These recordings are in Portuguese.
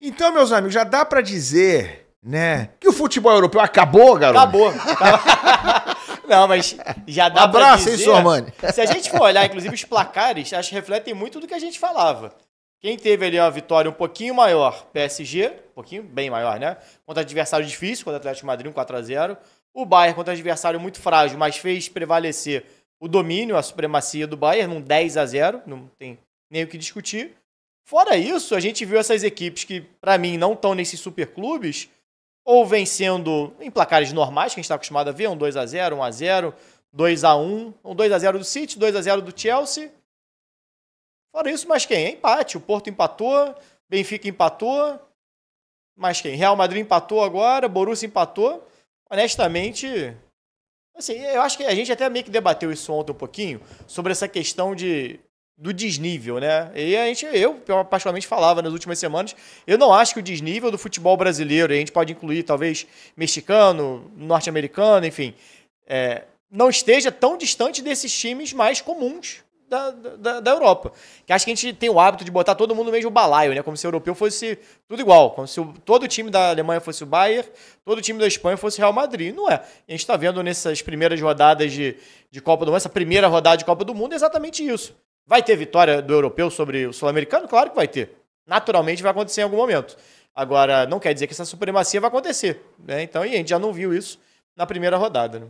Então, meus amigos, já dá pra dizer, né, que o futebol europeu acabou, garoto? Acabou. Não, mas já dá pra Abraço, dizer... hein, Sormani? Se a gente for olhar, inclusive, os placares, acho que refletem muito do que a gente falava. Quem teve ali uma vitória um pouquinho maior, PSG, um pouquinho, bem maior, né? Contra adversário difícil, contra o Atlético de Madrid, um 4-0. O Bayern contra adversário muito frágil, mas fez prevalecer o domínio, a supremacia do Bayern, num 10-0, não tem nem o que discutir. Fora isso, a gente viu essas equipes que, pra mim, não estão nesses superclubes, ou vencendo em placares normais, que a gente está acostumado a ver, um 2-0, 1-0, 2-1, um 2-0 do City, 2-0 do Chelsea. Fora isso, mais quem? É empate. O Porto empatou, Benfica empatou, mais quem? Real Madrid empatou agora, Borussia empatou. Honestamente, assim, eu acho que a gente até meio que debateu isso ontem um pouquinho, sobre essa questão do desnível, né? E eu particularmente falava nas últimas semanas, eu não acho que o desnível do futebol brasileiro, a gente pode incluir talvez mexicano, norte-americano, enfim, não esteja tão distante desses times mais comuns da Europa. Que acho que a gente tem o hábito de botar todo mundo no mesmo balaio, né? Como se o europeu fosse tudo igual, como se todo time da Alemanha fosse o Bayern, todo time da Espanha fosse o Real Madrid. Não é. A gente está vendo nessas primeiras rodadas de Copa do Mundo, essa primeira rodada de Copa do Mundo, exatamente isso. Vai ter vitória do europeu sobre o sul-americano? Claro que vai ter. Naturalmente vai acontecer em algum momento. Agora, não quer dizer que essa supremacia vai acontecer, né? Então, e a gente já não viu isso na primeira rodada, né?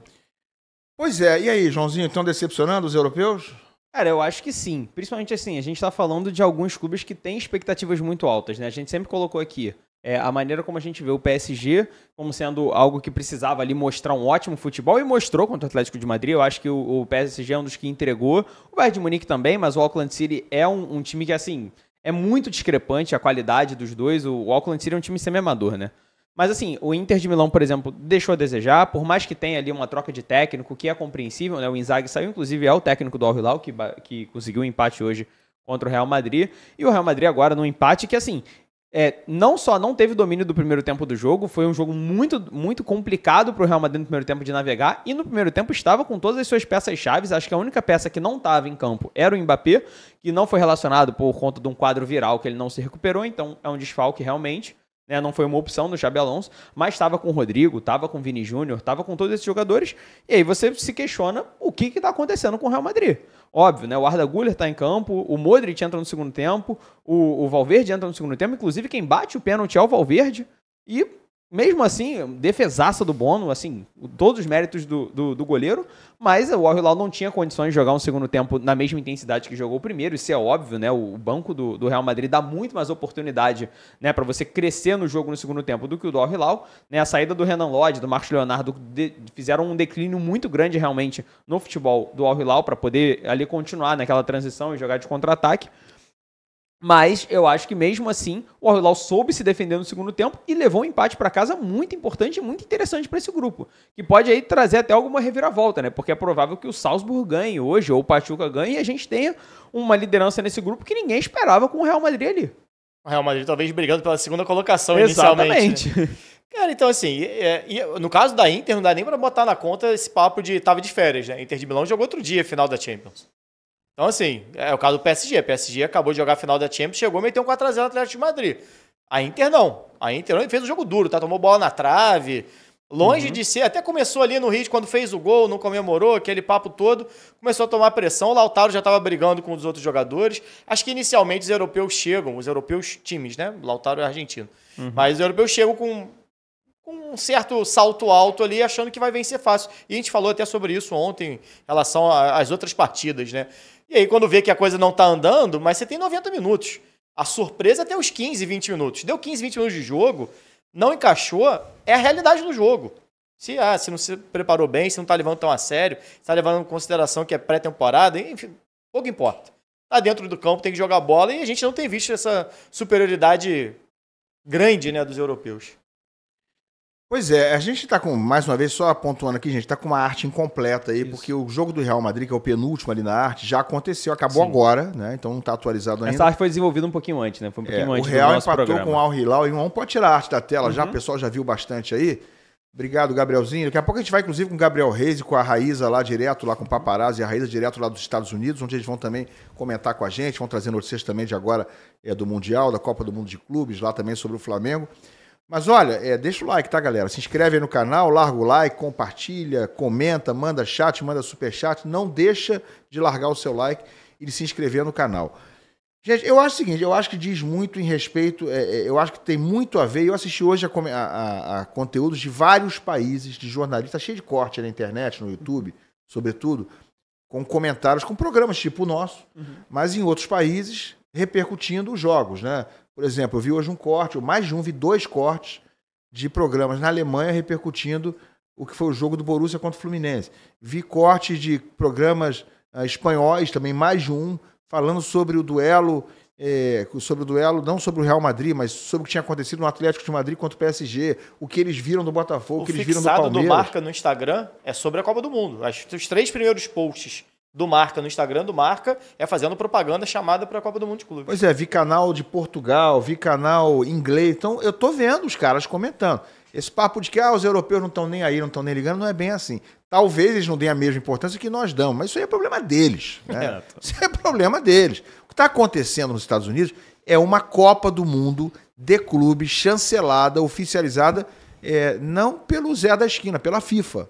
Pois é. E aí, Joãozinho, estão decepcionando os europeus? Cara, eu acho que sim. Principalmente assim, a gente tá falando de alguns clubes que têm expectativas muito altas, né? A gente sempre colocou aqui a maneira como a gente vê o PSG como sendo algo que precisava ali mostrar um ótimo futebol e mostrou contra o Atlético de Madrid. Eu acho que o PSG é um dos que entregou. O Bayern de Munique também, mas o Auckland City é um time que, assim, é muito discrepante a qualidade dos dois. O Auckland City é um time semi-amador, né? Mas assim, o Inter de Milão, por exemplo, deixou a desejar, por mais que tenha ali uma troca de técnico, que é compreensível, né? O Inzaghi saiu, inclusive é o técnico do Al Hilal, que conseguiu um empate hoje contra o Real Madrid. E o Real Madrid agora no empate que, assim, não só não teve domínio do primeiro tempo do jogo, foi um jogo muito, muito complicado para o Real Madrid no primeiro tempo de navegar, e no primeiro tempo estava com todas as suas peças-chave. Acho que a única peça que não estava em campo era o Mbappé, que não foi relacionado por conta de um quadro viral que ele não se recuperou, então é um desfalque realmente. Não foi uma opção do Xabi Alonso, mas estava com o Rodrigo, estava com o Vini Júnior, estava com todos esses jogadores, e aí você se questiona o que está acontecendo com o Real Madrid. Óbvio, né? O Arda Güler está em campo, o Modric entra no segundo tempo, o Valverde entra no segundo tempo, inclusive quem bate o pênalti é o Valverde, e mesmo assim, defesaça do Bono, assim, todos os méritos do goleiro, mas o Al Hilal não tinha condições de jogar um segundo tempo na mesma intensidade que jogou o primeiro, isso é óbvio, né? O banco do Real Madrid dá muito mais oportunidade, né, para você crescer no jogo no segundo tempo do que o do Al Hilal, né? A saída do Renan Lodge, do Marcos Leonardo, fizeram um declínio muito grande realmente no futebol do Al Hilal para poder ali continuar naquela transição e jogar de contra-ataque. Mas eu acho que mesmo assim o Al Hilal soube se defender no segundo tempo e levou um empate para casa muito importante e muito interessante para esse grupo, que pode aí trazer até alguma reviravolta, né? Porque é provável que o Salzburg ganhe hoje ou o Pachuca ganhe e a gente tenha uma liderança nesse grupo que ninguém esperava com o Real Madrid ali. O Real Madrid talvez brigando pela segunda colocação inicialmente. Exatamente. Né? Cara, então assim, no caso da Inter não dá nem para botar na conta esse papo de tava de férias, né? Inter de Milão jogou outro dia a final da Champions. Então, assim, é o caso do PSG. A PSG acabou de jogar a final da Champions, chegou e meteu um 4-0 no Atlético de Madrid. A Inter não. A Inter fez um jogo duro, tá? Tomou bola na trave. Longe de ser, até começou ali no Rio, quando fez o gol, não comemorou, aquele papo todo. Começou a tomar pressão, o Lautaro já estava brigando com os outros jogadores. Acho que inicialmente os europeus chegam, os europeus times, né? O Lautaro é argentino. Mas os europeus chegam com um certo salto alto ali, achando que vai vencer fácil. E a gente falou até sobre isso ontem, em relação às outras partidas, né? E aí, quando vê que a coisa não tá andando, mas você tem 90 minutos. A surpresa é até os 15, 20 minutos. Deu 15, 20 minutos de jogo, não encaixou, é a realidade do jogo. Se não se preparou bem, se não tá levando tão a sério, se tá levando em consideração que é pré-temporada, enfim, pouco importa. Tá dentro do campo, tem que jogar bola, e a gente não tem visto essa superioridade grande, né, dos europeus. Pois é, a gente tá com, mais uma vez, só pontuando aqui, gente, tá com uma arte incompleta aí, porque o jogo do Real Madrid, que é o penúltimo ali na arte, já aconteceu, acabou agora, né? Então não tá atualizado ainda. Essa arte foi desenvolvida um pouquinho antes, né? Foi um pouquinho antes o Real do nosso empatou programa. com o Al Hilal e pode tirar a arte da tela já, o pessoal já viu bastante aí. Obrigado, Gabrielzinho. Daqui a pouco a gente vai, inclusive, com o Gabriel Reis e com a Raíza lá direto, lá com o Paparazzi, e a Raíza direto lá dos Estados Unidos, onde eles vão também comentar com a gente, vão trazer notícias também de agora do Mundial, da Copa do Mundo de Clubes, lá também sobre o Flamengo. Mas olha, deixa o like, tá, galera? Se inscreve aí no canal, larga o like, compartilha, comenta, manda chat, manda superchat. Não deixa de largar o seu like e de se inscrever no canal. Gente, eu acho o seguinte, eu acho que diz muito em respeito, eu acho que tem muito a ver, eu assisti hoje a conteúdos de vários países, de jornalistas, cheio de corte na internet, no YouTube, sobretudo, com comentários, com programas tipo o nosso, mas em outros países, repercutindo os jogos, né? Por exemplo, eu vi hoje um corte, ou mais de um, vi 2 cortes de programas na Alemanha repercutindo o que foi o jogo do Borussia contra o Fluminense. Vi cortes de programas espanhóis, também mais de um, falando sobre o duelo, não sobre o Real Madrid, mas sobre o que tinha acontecido no Atlético de Madrid contra o PSG, o que eles viram do Botafogo, o que eles viram do Palmeiras. O fixado do Marca no Instagram é sobre a Copa do Mundo. Os 3 primeiros posts do Marca no Instagram do Marca é fazendo propaganda chamada para a Copa do Mundo de Clubes. Pois é, vi canal de Portugal, vi canal inglês, então eu tô vendo os caras comentando. Esse papo de que os europeus não estão nem aí, não estão nem ligando, não é bem assim. Talvez eles não deem a mesma importância que nós damos, mas isso aí é problema deles. Né? Isso é problema deles. O que está acontecendo nos Estados Unidos é uma Copa do Mundo de clubes chancelada, oficializada, não pelo Zé da esquina, pela FIFA.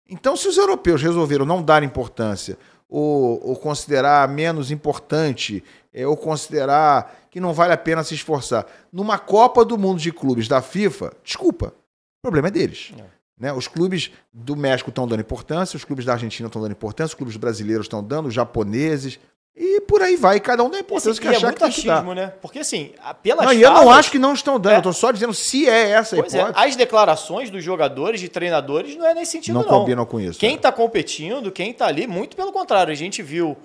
Então, se os europeus resolveram não dar importância ou considerar menos importante, ou considerar que não vale a pena se esforçar, numa Copa do Mundo de clubes da FIFA, desculpa, o problema é deles. Né? Os clubes do México estão dando importância, os clubes da Argentina estão dando importância, os clubes brasileiros estão dando, os japoneses, e por aí vai, cada um dá a importância que achar que tem que dar. Né? Porque assim, pelas eu não acho que não estão dando, eu estou só dizendo se é essa a hipótese. As declarações dos jogadores, de treinadores, não é nesse sentido, não. Não combinam com isso. Quem está competindo, quem está ali, muito pelo contrário, a gente viu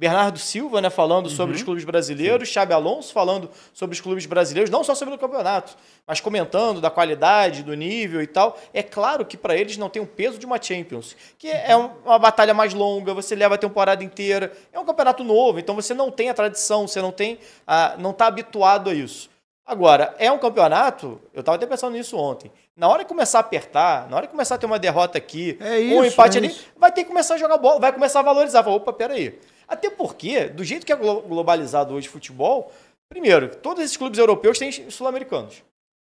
Bernardo Silva, né, falando sobre os clubes brasileiros, Xabi Alonso falando sobre os clubes brasileiros, não só sobre o campeonato, mas comentando da qualidade, do nível e tal. É claro que para eles não tem o peso de uma Champions, que é uma batalha mais longa, você leva a temporada inteira, é um campeonato novo, então você não tem a tradição, você não está habituado a isso. Agora, é um campeonato, eu estava até pensando nisso ontem, na hora que começar a apertar, na hora que começar a ter uma derrota aqui, ou um empate ali, vai ter que começar a jogar bola, vai começar a valorizar. Fala, opa, peraí. Até porque, do jeito que é globalizado hoje o futebol, primeiro, todos esses clubes europeus têm sul-americanos.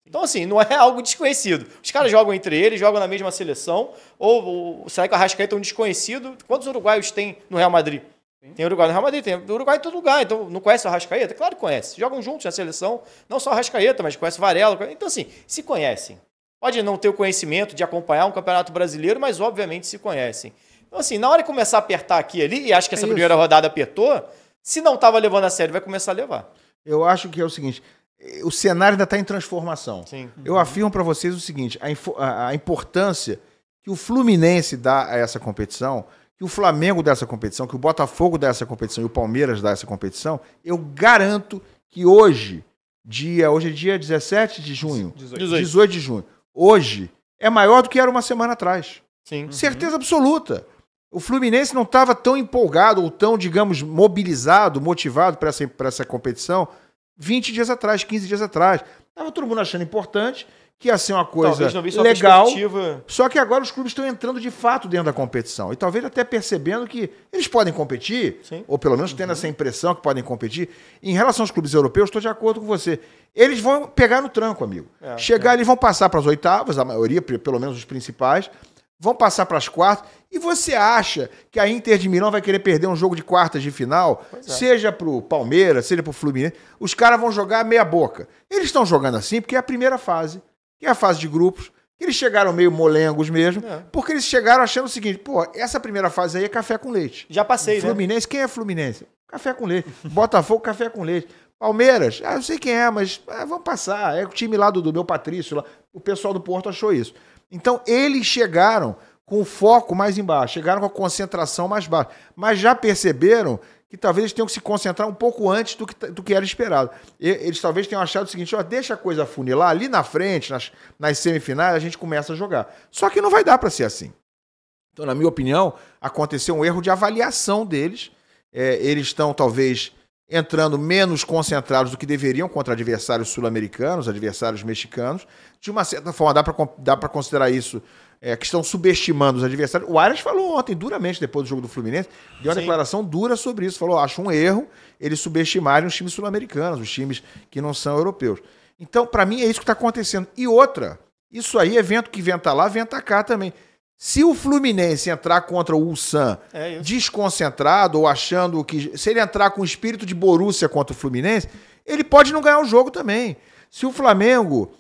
Então, assim, não é algo desconhecido. Os caras jogam entre eles, jogam na mesma seleção, ou será que o Arrascaeta é um desconhecido? Quantos uruguaios tem no Real Madrid? Tem Uruguai no Real Madrid, tem Uruguai em todo lugar. Então, não conhece o Arrascaeta? Claro que conhece. Jogam juntos na seleção, não só o Arrascaeta, mas conhece o Varela. Então, assim, se conhecem. Pode não ter o conhecimento de acompanhar um campeonato brasileiro, mas obviamente se conhecem. Então, assim, na hora de começar a apertar aqui e ali, e acho que essa primeira rodada apertou, se não estava levando a sério, vai começar a levar. Eu acho que é o seguinte, o cenário ainda está em transformação. Sim. Eu afirmo para vocês o seguinte, a importância que o Fluminense dá a essa competição, que o Flamengo dá essa competição, que o Botafogo dá essa competição e o Palmeiras dá essa competição, eu garanto que hoje é dia 17 de junho, 18 de junho, hoje é maior do que era uma semana atrás. Sim. Certeza absoluta. O Fluminense não estava tão empolgado ou tão, digamos, mobilizado, motivado para essa competição 20 dias atrás, 15 dias atrás. Estava todo mundo achando importante, que ia ser uma coisa legal, só que agora os clubes estão entrando de fato dentro da competição e talvez até percebendo que eles podem competir, ou pelo menos tendo essa impressão que podem competir. Em relação aos clubes europeus, estou de acordo com você. Eles vão pegar no tranco, amigo. Eles vão passar para as oitavas, a maioria, pelo menos os principais, vão passar para as quartas, e você acha que a Inter de Milão vai querer perder um jogo de quartas de final? Seja para o Palmeiras, seja para o Fluminense, os caras vão jogar meia boca. Eles estão jogando assim porque é a primeira fase, que é a fase de grupos, que eles chegaram meio molengos mesmo, porque eles chegaram achando o seguinte, essa primeira fase aí é café com leite. Já passei, Fluminense, quem é Fluminense? Café com leite. Botafogo, café com leite. Palmeiras, eu sei quem é, mas vamos passar. É o time lá do meu Patrício, lá. O pessoal do Porto achou isso. Então, eles chegaram com o foco mais embaixo, chegaram com a concentração mais baixa, mas já perceberam que talvez eles tenham que se concentrar um pouco antes do que era esperado. Eles talvez tenham achado o seguinte, deixa a coisa funilar, ali na frente, nas semifinais, a gente começa a jogar. Só que não vai dar para ser assim. Então, na minha opinião, aconteceu um erro de avaliação deles. Eles estão, talvez, entrando menos concentrados do que deveriam contra adversários sul-americanos, adversários mexicanos. De uma certa forma, dá para considerar isso, que estão subestimando os adversários. O Arias falou ontem, duramente, depois do jogo do Fluminense, deu uma declaração dura sobre isso. Falou, acho um erro eles subestimarem os times sul-americanos, os times que não são europeus. Então, para mim, é isso que está acontecendo. E outra, isso aí é vento que venta lá, venta cá também. Se o Fluminense entrar contra o Ulsan desconcentrado ou achando que... Se ele entrar com o espírito de Borussia contra o Fluminense, ele pode não ganhar o jogo também. Se o Flamengo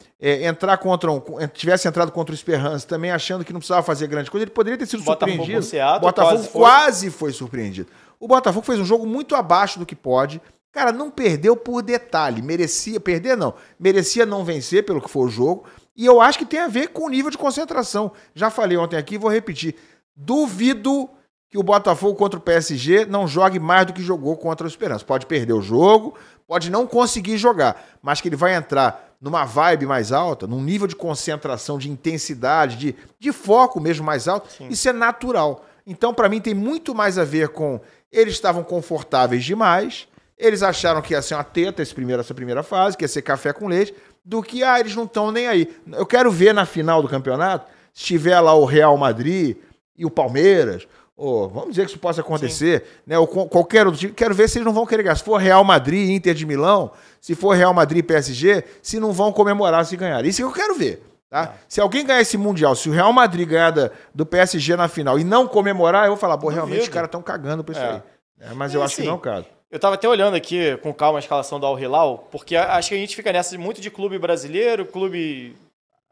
tivesse entrado contra o Esperance também achando que não precisava fazer grande coisa, ele poderia ter sido surpreendido. O Botafogo quase foi surpreendido. O Botafogo fez um jogo muito abaixo do que pode. Cara, não perdeu por detalhe. Merecia não vencer pelo que foi o jogo. E eu acho que tem a ver com o nível de concentração. Já falei ontem aqui, vou repetir. Duvido que o Botafogo contra o PSG não jogue mais do que jogou contra o Esperance. Pode perder o jogo, pode não conseguir jogar, mas que ele vai entrar numa vibe mais alta, num nível de concentração, de intensidade, de foco mesmo mais alto. Sim. Isso é natural. Então, para mim, tem muito mais a ver com eles estavam confortáveis demais, eles acharam que ia ser uma teta essa primeira fase, que ia ser café com leite, do que, eles não estão nem aí. Eu quero ver na final do campeonato, se tiver lá o Real Madrid e o Palmeiras, vamos dizer que isso possa acontecer, né? Ou qualquer outro time, quero ver se eles não vão querer ganhar. Se for Real Madrid e Inter de Milão, se for Real Madrid e PSG, se não vão comemorar se ganhar. Isso é que eu quero ver. Tá? Se alguém ganhar esse Mundial, se o Real Madrid ganhar do PSG na final e não comemorar, eu vou falar, realmente os caras estão cagando pra isso aí. Mas eu acho que não é o caso. Eu tava até olhando aqui com calma a escalação do Al Hilal, porque acho que a gente fica nessa muito de clube brasileiro, clube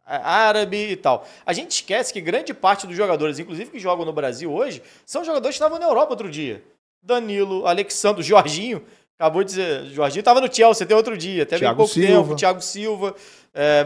árabe e tal. A gente esquece que grande parte dos jogadores, inclusive que jogam no Brasil hoje, são jogadores que estavam na Europa outro dia. Danilo, Alexandre, Jorginho, acabou de dizer, Jorginho estava no Chelsea até outro dia, até bem pouco tempo, Thiago Silva.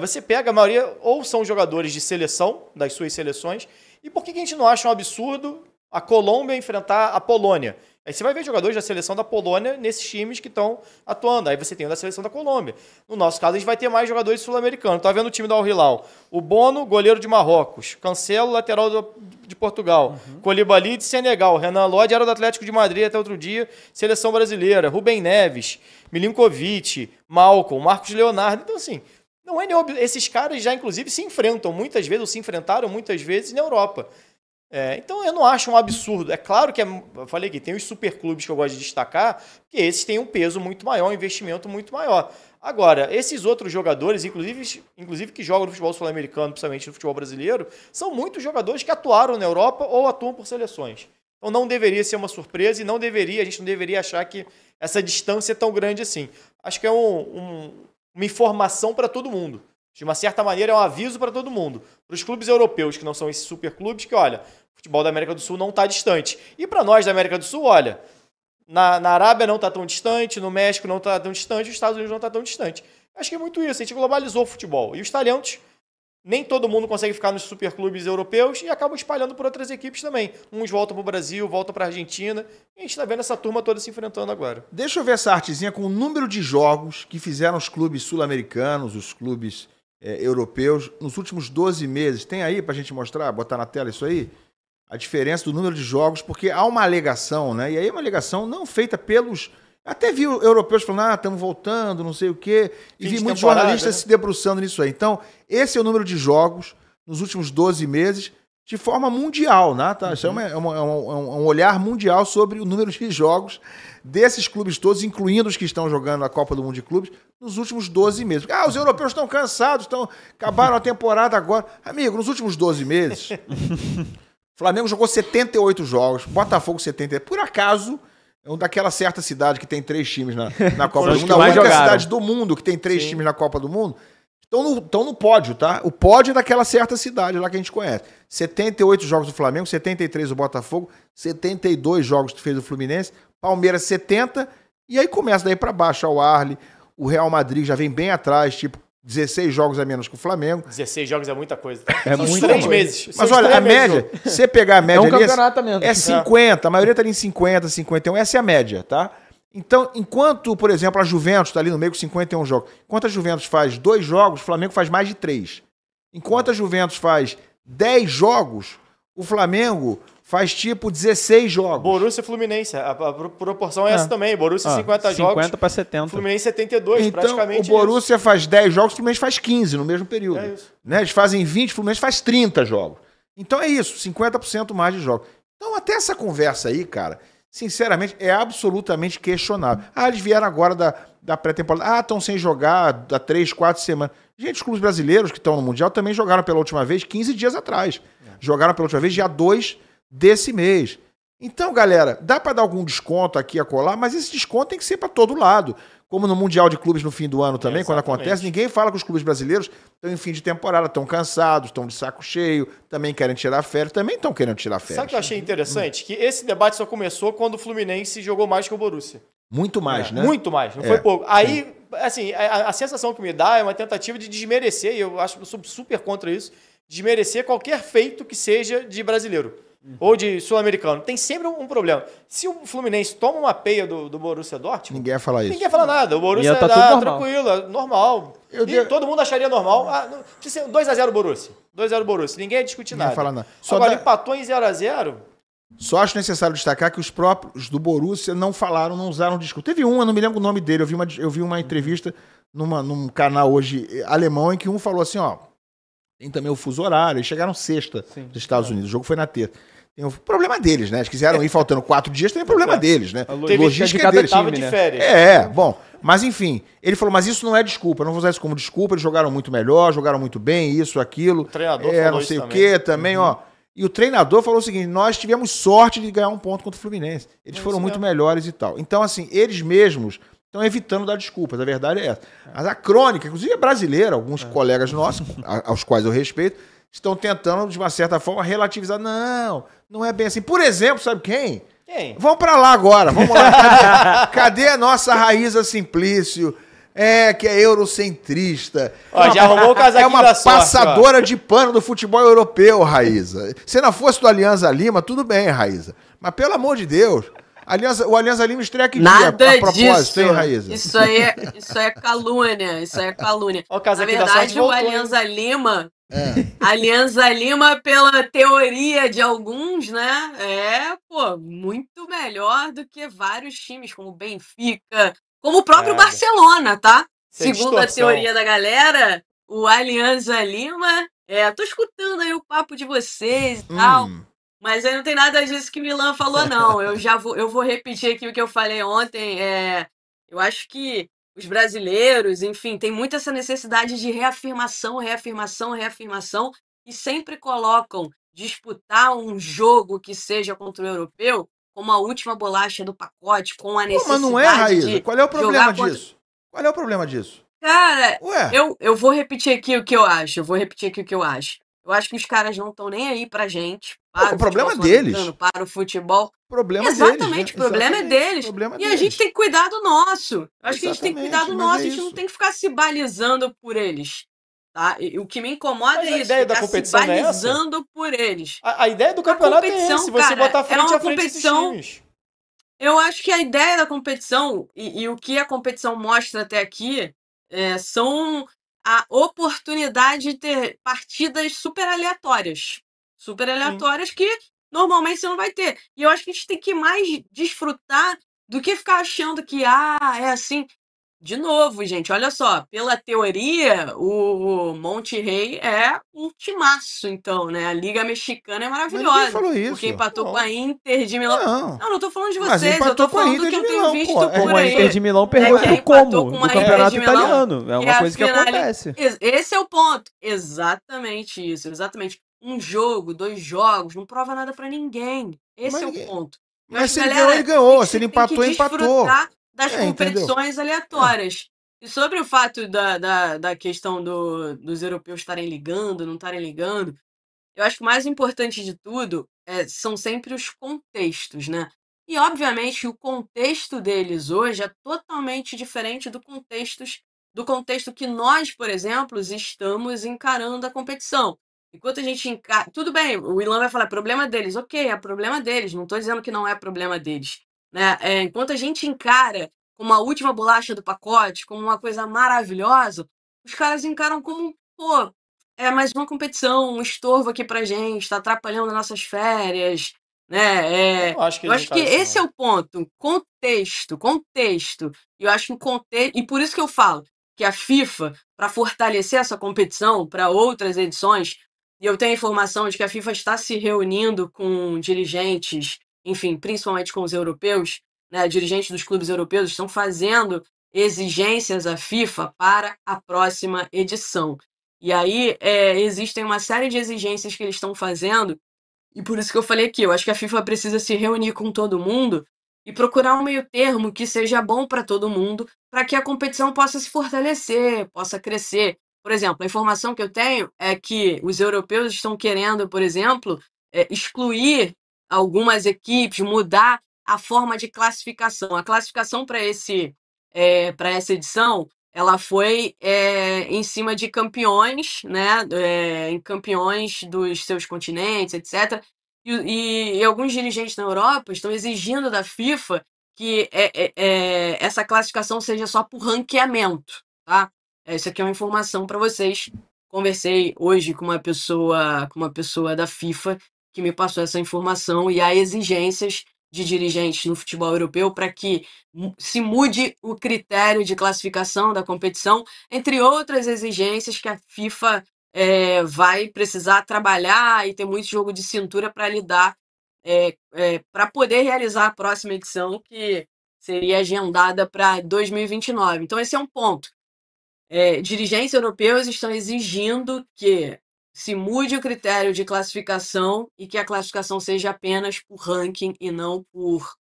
Você pega a maioria, ou são jogadores de seleção, das suas seleções, e por que a gente não acha um absurdo a Colômbia enfrentar a Polônia? Aí você vai ver jogadores da seleção da Polônia nesses times que estão atuando. Aí você tem o da seleção da Colômbia. No nosso caso, a gente vai ter mais jogadores sul-americanos. Tá vendo o time do Al Hilal? O Bono, goleiro de Marrocos. Cancelo, lateral de Portugal. Koulibaly, de Senegal. Renan Lodge era do Atlético de Madrid até outro dia. Seleção brasileira. Rubem Neves. Milinkovic. Malcom. Marcos Leonardo. Então, assim, não é esses caras já, inclusive, se enfrentam muitas vezes, ou se enfrentaram muitas vezes na Europa. Então eu não acho um absurdo. É claro que, eu falei aqui, tem os superclubes que eu gosto de destacar, que esses têm um peso muito maior, um investimento muito maior. Agora, esses outros jogadores, inclusive que jogam no futebol sul-americano, principalmente no futebol brasileiro, são muitos jogadores que atuaram na Europa ou atuam por seleções. Então não deveria ser uma surpresa e a gente não deveria achar que essa distância é tão grande assim. Acho que é uma informação para todo mundo. De uma certa maneira, é um aviso para todo mundo. Para os clubes europeus, que não são esses superclubes, que, olha, o futebol da América do Sul não está distante. E para nós da América do Sul, olha, na Arábia não está tão distante, no México não está tão distante, nos Estados Unidos não está tão distante. Acho que é muito isso, a gente globalizou o futebol. E os talentos, nem todo mundo consegue ficar nos superclubes europeus e acabam espalhando por outras equipes também. Uns voltam para o Brasil, voltam para a Argentina. E a gente está vendo essa turma toda se enfrentando agora. Deixa eu ver essa artezinha com o número de jogos que fizeram os clubes sul-americanos, os clubes europeus, nos últimos 12 meses. Tem aí pra gente mostrar, botar na tela isso aí? A diferença do número de jogos, porque há uma alegação, né? E aí uma alegação não feita pelos... Até vi europeus falando, estamos voltando, não sei o quê. E vi muitos jornalistas se debruçando nisso aí. Então, esse é o número de jogos nos últimos 12 meses de forma mundial, né? Tá? Isso é um olhar mundial sobre o número de jogos desses clubes todos, incluindo os que estão jogando a Copa do Mundo de Clubes, nos últimos 12 meses. Os europeus estão cansados, acabaram a temporada agora. Amigo, nos últimos 12 meses, o Flamengo jogou 78 jogos, Botafogo 70. Por acaso, é daquela certa cidade que tem 3 times na Copa do Mundo, a única cidade do mundo que tem 3 times na Copa do Mundo, estão no pódio, tá? O pódio é daquela certa cidade lá que a gente conhece. 78 jogos do Flamengo, 73 do Botafogo, 72 jogos que fez o Fluminense, Palmeiras 70, e aí começa daí pra baixo, ao Arli, o Real Madrid já vem bem atrás, tipo, 16 jogos a menos que o Flamengo. 16 jogos é muita coisa. Tá? É muito 3 meses. Mas olha, a média, se você pegar a média ali, campeonato mesmo. É 50, a maioria tá ali em 50, 51, essa é a média, tá? Então, enquanto, por exemplo, a Juventus está ali no meio com 51 jogos, enquanto a Juventus faz 2 jogos, o Flamengo faz mais de 3. Enquanto a Juventus faz 10 jogos, o Flamengo faz tipo 16 jogos. Borussia e Fluminense. A proporção é essa também. Borussia 50 jogos. 50 para 70. Fluminense 72, Então, praticamente. o Borussia faz 10 jogos, o Fluminense faz 15 no mesmo período. É isso. Né? Eles fazem 20, o Fluminense faz 30 jogos. Então é isso, 50% mais de jogos. Então até essa conversa aí, cara, sinceramente, é absolutamente questionável. Eles vieram agora da pré-temporada. Estão sem jogar há 3, 4 semanas. Gente, os clubes brasileiros que estão no Mundial também jogaram pela última vez 15 dias atrás. Jogaram pela última vez dia 2 desse mês. Então, galera, dá para dar algum desconto aqui a colar, mas esse desconto tem que ser para todo lado. Como no Mundial de Clubes no fim do ano também, quando acontece, ninguém fala que os clubes brasileiros estão em fim de temporada, estão cansados, estão de saco cheio, também querem tirar férias, também estão querendo tirar férias. Sabe o que eu achei interessante? Que esse debate só começou quando o Fluminense jogou mais que o Borussia. Muito mais, né? Muito mais, não foi pouco. Aí, assim, a sensação que me dá é uma tentativa de desmerecer, e eu acho que eu sou super contra isso, desmerecer qualquer feito que seja de brasileiro. Ou de sul-americano. Tem sempre um problema. Se o Fluminense toma uma peia do Borussia Dortmund... Ninguém ia falar isso. Ninguém ia falar nada. O Borussia tá tudo normal. tranquilo, normal. Todo mundo acharia normal. Precisa ser 2x0 Borussia. 2x0 Borussia. Ninguém ia discutir Ninguém nada. ia falar nada. Agora, empatou em 0x0... Só acho necessário destacar que os próprios do Borussia não falaram, não usaram discurso. Teve eu não me lembro o nome dele, eu vi uma entrevista num canal hoje alemão em que um falou assim, tem também o fuso horário, eles chegaram sexta dos Estados Unidos, o jogo foi na terça. Tem o problema deles, né? Eles quiseram ir faltando 4 dias, tem o problema deles, né? Logística deles. Tava de férias. Bom. Mas enfim, ele falou, mas isso não é desculpa, eu não vou usar isso como desculpa, eles jogaram muito melhor, jogaram muito bem, isso, aquilo. O treinador falou não sei isso o quê também, E o treinador falou o seguinte, nós tivemos sorte de ganhar um ponto contra o Fluminense. Eles foram muito melhores e tal. Então, assim, eles mesmos estão evitando dar desculpas, a verdade é essa. Mas a crônica, inclusive é brasileira, alguns colegas nossos, aos quais eu respeito, estão tentando, de uma certa forma, relativizar. Não é bem assim. Por exemplo, sabe quem? Quem? Vamos pra lá agora, vamos lá. Cadê a nossa Raíza Simplício? Que é eurocentrista. Já arrumou o casaquinho É uma da sorte, passadora de pano do futebol europeu, Raíza. Se não fosse do Alianza Lima, tudo bem, Raíza. Mas pelo amor de Deus, o Alianza Lima estreia que Nada dia, a propósito, disso. hein, Raíza? Isso é calúnia, isso é calúnia. O Na casaquinho da sorte verdade, voltou, o Alianza Lima, Alianza Lima, pela teoria de alguns, né, muito melhor do que vários times, como o Benfica, como o próprio Barcelona, tá? Sem Segundo a distorção. teoria da galera, o Alianza Lima, tô escutando aí o papo de vocês e tal, mas aí não tem nada disso que o Milan falou, não. Eu vou repetir aqui o que eu falei ontem. Eu acho que os brasileiros, enfim, tem muito essa necessidade de reafirmação, e sempre colocam disputar um jogo que seja contra o europeu como a última bolacha do pacote, com a necessidade Mas não é, Raíza? de Qual é o problema jogar contra... disso? Qual é o problema disso? Cara, Ué? eu vou repetir aqui o que eu acho. Eu acho que os caras não estão nem aí pra gente. Para o problema futebol deles. sul-americano, para o futebol. Problema Exatamente, deles, o problema é deles. E a gente tem que cuidar do nosso. Eu acho que a gente tem que cuidar do nosso. A gente não tem que ficar se balizando por eles. Tá? E o que me incomoda Mas é a isso, ideia da ficar se competição não é essa? balizando por eles. A ideia do campeonato é competição, esse, você cara, botar é frente uma a frente esses competição. times. Eu acho que a ideia da competição e o que a competição mostra até aqui são a oportunidade de ter partidas super aleatórias. Super aleatórias que normalmente você não vai ter. E eu acho que a gente tem que mais desfrutar do que ficar achando que, é assim. De novo, gente, olha só, pela teoria, o Monterrey é um timaço, então, né? A Liga Mexicana é maravilhosa. Mas ninguém falou isso. Porque empatou com a Inter de Milão. Não tô falando de Mas vocês, eu empatou tô com a falando Inter do que de eu tenho Milão, visto pô. por Como a aí. Inter de Milão perdeu que pro empatou Como com do a Inter campeonato de Milão, italiano. É uma coisa que acontece. Esse é o ponto. Exatamente isso, exatamente. Um jogo, 2 jogos, não prova nada pra ninguém. Esse é o ponto. Mas se ele ganhou, ele ganhou. Se ele empatou, tem que empatou. desfrutar das Entendeu? competições aleatórias. E sobre o fato da questão dos europeus estarem ligando, não estarem ligando, eu acho que o mais importante de tudo são sempre os contextos, né? E, obviamente, o contexto deles hoje é totalmente diferente do contexto que nós, por exemplo, estamos encarando a competição. Enquanto a gente encara... Tudo bem, o Ilan vai falar, problema deles. Ok, é problema deles, não estou dizendo que não é problema deles. Né? Enquanto a gente encara como a última bolacha do pacote, como uma coisa maravilhosa, os caras encaram como, pô, é mais uma competição, um estorvo aqui pra gente, tá atrapalhando nossas férias, né? Eu acho que Eu eles acho não que fazem isso, esse é não. o ponto. Contexto. E eu acho que o contexto. E por isso que eu falo que a FIFA, para fortalecer essa competição para outras edições, e eu tenho a informação de que a FIFA está se reunindo com dirigentes, enfim, principalmente com os europeus, né? Dirigentes dos clubes europeus estão fazendo exigências à FIFA para a próxima edição. E aí existem uma série de exigências que eles estão fazendo, e por isso que eu falei aqui, eu acho que a FIFA precisa se reunir com todo mundo e procurar um meio termo que seja bom para todo mundo, para que a competição possa se fortalecer, possa crescer. Por exemplo, a informação que eu tenho é que os europeus estão querendo, por exemplo, excluir algumas equipes, mudar a forma de classificação. A classificação para essa edição, ela foi em cima de campeões, né? Em campeões dos seus continentes, etc. E alguns dirigentes na Europa estão exigindo da FIFA que essa classificação seja só por ranqueamento, tá? Isso aqui é uma informação para vocês. Conversei hoje com uma pessoa da FIFA que me passou essa informação, e há exigências de dirigentes no futebol europeu para que se mude o critério de classificação da competição, entre outras exigências que a FIFA vai precisar trabalhar e ter muito jogo de cintura para lidar, para poder realizar a próxima edição, que seria agendada para 2029. Então, esse é um ponto. Dirigentes europeus estão exigindo que se mude o critério de classificação e que a classificação seja apenas por ranking e não por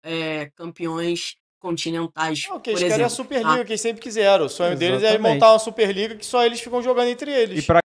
campeões continentais, Não, o que por eles querem é a exemplo. Superliga, que eles sempre quiseram. O sonho deles é Exatamente. montar uma Superliga que só eles ficam jogando entre eles. E para